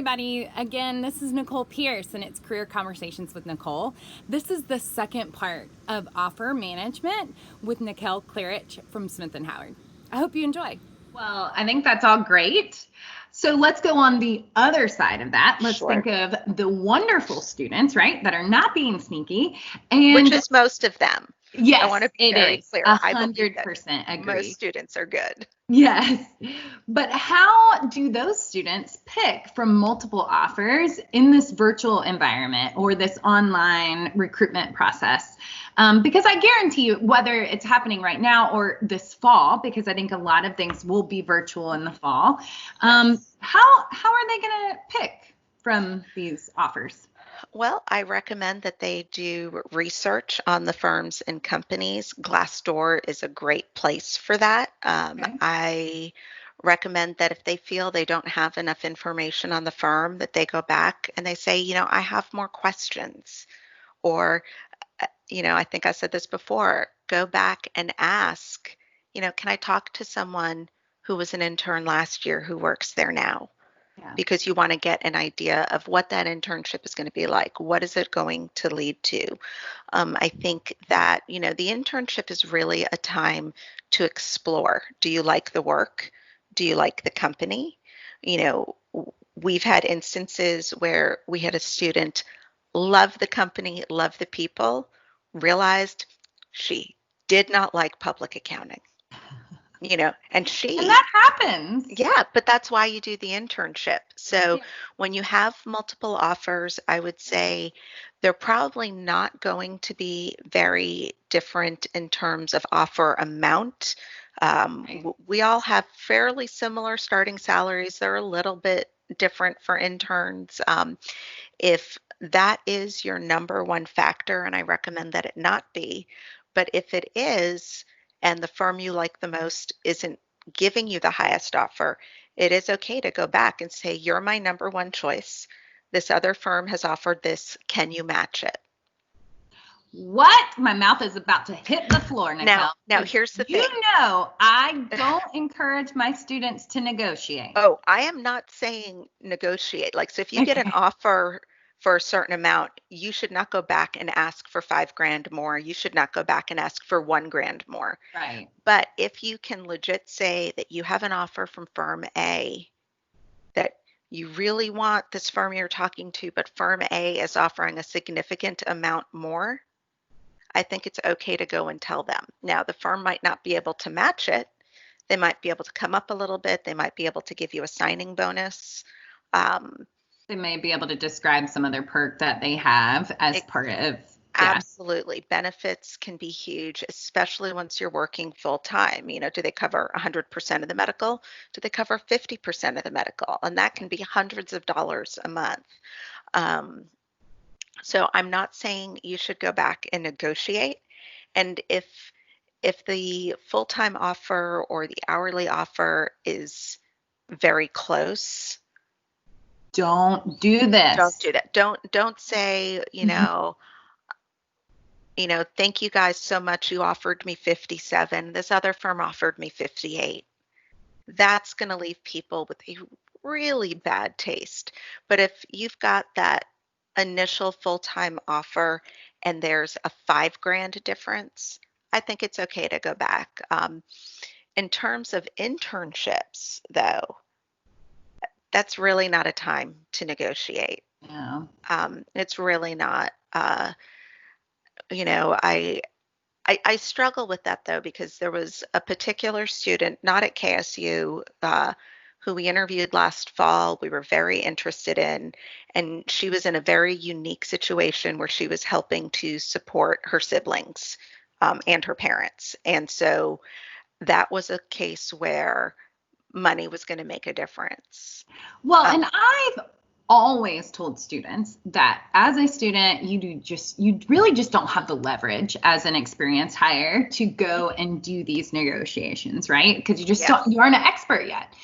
everybody. Again, this is Nicole Pierce, and it's Career Conversations with Nicole. This is the second part of Offer Management with Nicole Claridge from Smith & Howard. I hope you enjoy. Well, I think that's all great. So let's go on the other side of that. Let's think of the wonderful students, right, that are not being sneaky. And which is most of them. Yes, I want to be very clear. 100% agree. Most students are good. Yes. But how do those students pick from multiple offers in this virtual environment or this online recruitment process? Because I guarantee you, whether it's happening right now or this fall, because I think a lot of things will be virtual in the fall, how are they going to pick from these offers? Well, I recommend that they do research on the firms and companies. Glassdoor is a great place for that. I recommend that if they feel they don't have enough information on the firm, that they go back and they say, I have more questions. Or, I think I said this before, go back and ask, can I talk to someone who was an intern last year who works there now? Because you want to get an idea of what that internship is going to be like. What is it going to lead to? I think that, the internship is really a time to explore. Do you like the work? Do you like the company? We've had instances where we had a student love the company, love the people, realized she did not like public accounting. And that happens. Yeah, but that's why you do the internship. So when you have multiple offers, I would say they're probably not going to be very different in terms of offer amount. We all have fairly similar starting salaries. They're a little bit different for interns. If that is your number one factor, and I recommend that it not be, but if it is, and the firm you like the most isn't giving you the highest offer, it is okay to go back and say, you're my number one choice. This other firm has offered this. Can you match it? What? My mouth is about to hit the floor, Nicole. Now here's the thing. I don't encourage my students to negotiate. Oh, I am not saying negotiate. So if you get an offer for a certain amount, you should not go back and ask for $5,000 more. You should not go back and ask for $1,000 more. Right. But if you can legit say that you have an offer from firm A, that you really want this firm you're talking to, but firm A is offering a significant amount more, I think it's okay to go and tell them. Now, the firm might not be able to match it. They might be able to come up a little bit. They might be able to give you a signing bonus. They may be able to describe some other perk that they have as part of. Absolutely. Benefits can be huge, especially once you're working full time. Do they cover 100% of the medical? Do they cover 50% of the medical? And that can be hundreds of dollars a month. So I'm not saying you should go back and negotiate. And if the full-time offer or the hourly offer is very close, don't do this. Don't do that. Don't say, thank you guys so much. You offered me 57. This other firm offered me 58. That's going to leave people with a really bad taste. But if you've got that initial full-time offer and there's a $5,000 difference, I think it's okay to go back. In terms of internships, though, that's really not a time to negotiate. Yeah. It's really not. I struggle with that, though, because there was a particular student, not at KSU, who we interviewed last fall. We were very interested in, and she was in a very unique situation where she was helping to support her siblings and her parents. And so that was a case where money was going to make a difference. Well, and I've always told students that as a student, you really just don't have the leverage as an experienced hire to go and do these negotiations, right? Because you aren't an expert yet.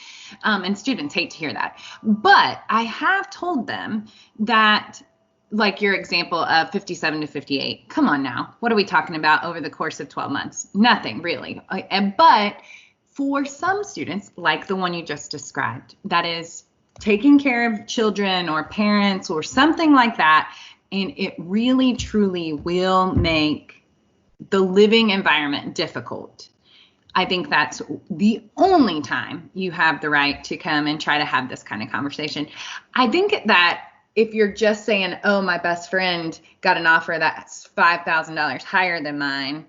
And students hate to hear that. But I have told them that, like your example of 57 to 58, come on now, what are we talking about over the course of 12 months? Nothing really. But for some students, like the one you just described, that is taking care of children or parents or something like that. And it really, truly will make the living environment difficult. I think that's the only time you have the right to come and try to have this kind of conversation. I think that if you're just saying, oh, my best friend got an offer that's $5,000 higher than mine,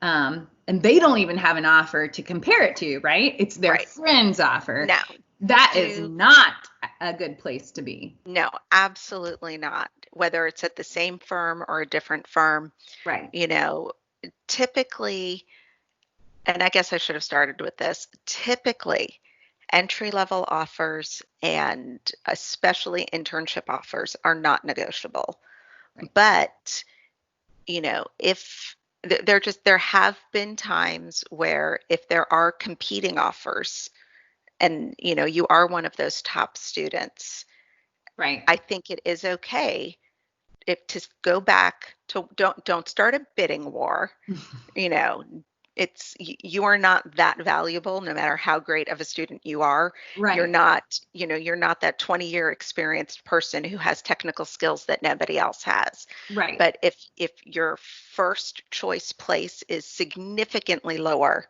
and they don't even have an offer to compare it to, right? It's their friend's offer. No. That is not a good place to be. No, absolutely not. Whether it's at the same firm or a different firm. Right. You know, typically, and I guess I should have started with this, typically entry-level offers and especially internship offers are not negotiable. Right. But, you know, if there have been times where if there are competing offers and, you know, you are one of those top students, right, I think it is okay if to go back to don't start a bidding war. You know, you are not that valuable no matter how great of a student you are. right. You're not, you know, you're not that 20-year experienced person who has technical skills that nobody else has. Right. But if your first choice place is significantly lower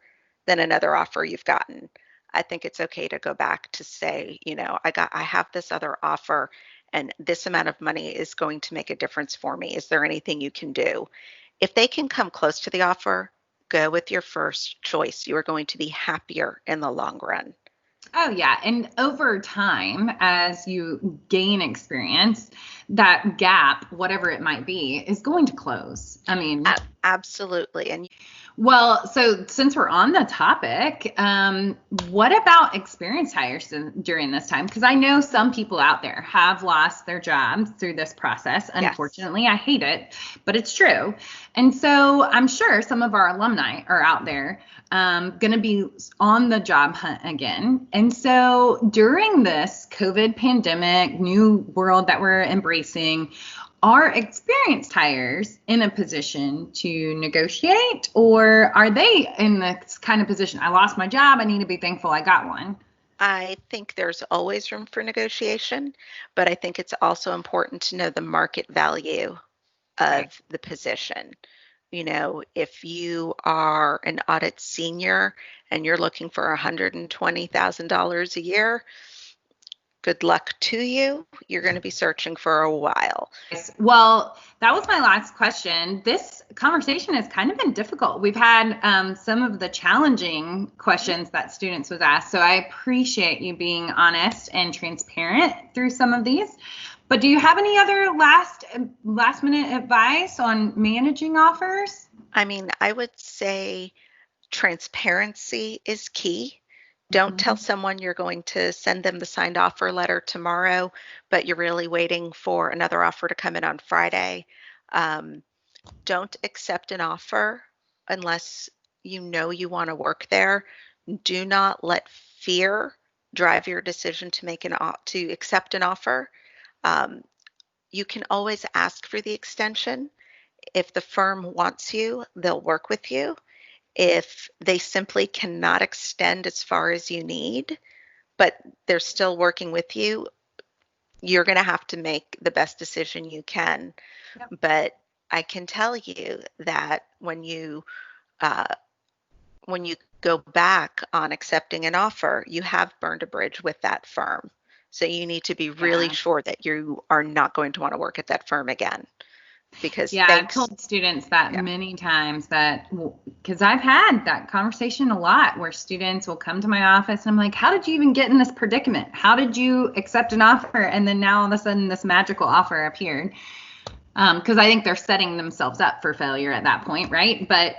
than another offer you've gotten, I think it's okay to go back to say, you know, I have this other offer and this amount of money is going to make a difference for me. Is there anything you can do? If they can come close to the offer, go with your first choice. You are going to be happier in the long run. Oh, yeah. And over time, as you gain experience, that gap, whatever it might be, is going to close. I mean, absolutely. And well, so since we're on the topic, what about experienced hires during this time? Because I know some people out there have lost their jobs through this process. Unfortunately, yes. I hate it, but it's true. And so I'm sure some of our alumni are out there going to be on the job hunt again. And so during this COVID pandemic, new world that we're embracing, are experienced hires in a position to negotiate, or are they in this kind of position? I lost my job. I need to be thankful I got one. I think there's always room for negotiation, but I think it's also important to know the market value of the position. You know, if you are an audit senior and you're looking for $120,000 a year, good luck to you. You're going to be searching for a while. Well, that was my last question. This conversation has kind of been difficult. We've had some of the challenging questions that students was asked. So I appreciate you being honest and transparent through some of these. But do you have any other last minute advice on managing offers? I mean, I would say transparency is key. Don't tell someone you're going to send them the signed offer letter tomorrow, but you're really waiting for another offer to come in on Friday. Don't accept an offer unless you know you want to work there. Do not let fear drive your decision to accept an offer. You can always ask for the extension. If the firm wants you, they'll work with you. If they simply cannot extend as far as you need, but they're still working with you, you're going to have to make the best decision you can. Yep. But I can tell you that when you go back on accepting an offer, you have burned a bridge with that firm. So you need to be really sure that you are not going to want to work at that firm again. Because I've told students that many times because I've had that conversation a lot where students will come to my office and I'm like, how did you even get in this predicament? How did you accept an offer? And then now all of a sudden this magical offer appeared. Because I think they're setting themselves up for failure at that point, right? But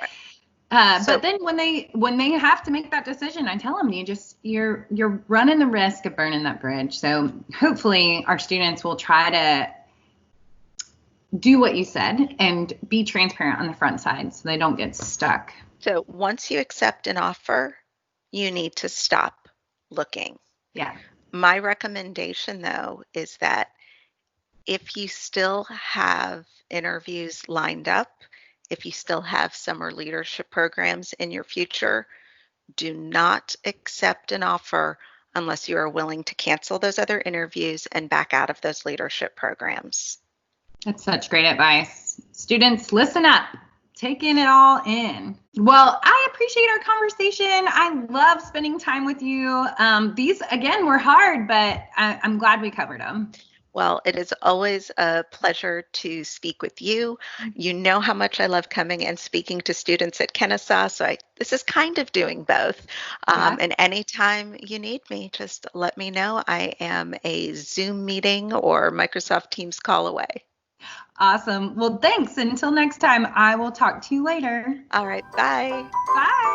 then when they have to make that decision, I tell them you're running the risk of burning that bridge. So hopefully our students will try to do what you said and be transparent on the front side so they don't get stuck. So once you accept an offer, you need to stop looking. Yeah. My recommendation, though, is that if you still have interviews lined up, if you still have summer leadership programs in your future, do not accept an offer unless you are willing to cancel those other interviews and back out of those leadership programs. That's such great advice. Students, listen up. Taking it all in. Well, I appreciate our conversation. I love spending time with you. These, again, were hard, but I'm glad we covered them. Well, it is always a pleasure to speak with you. You know how much I love coming and speaking to students at Kennesaw, so this is kind of doing both. Yeah. And anytime you need me, just let me know. I am a Zoom meeting or Microsoft Teams call away. Awesome. Well, thanks. Until next time, I will talk to you later. All right, bye. Bye.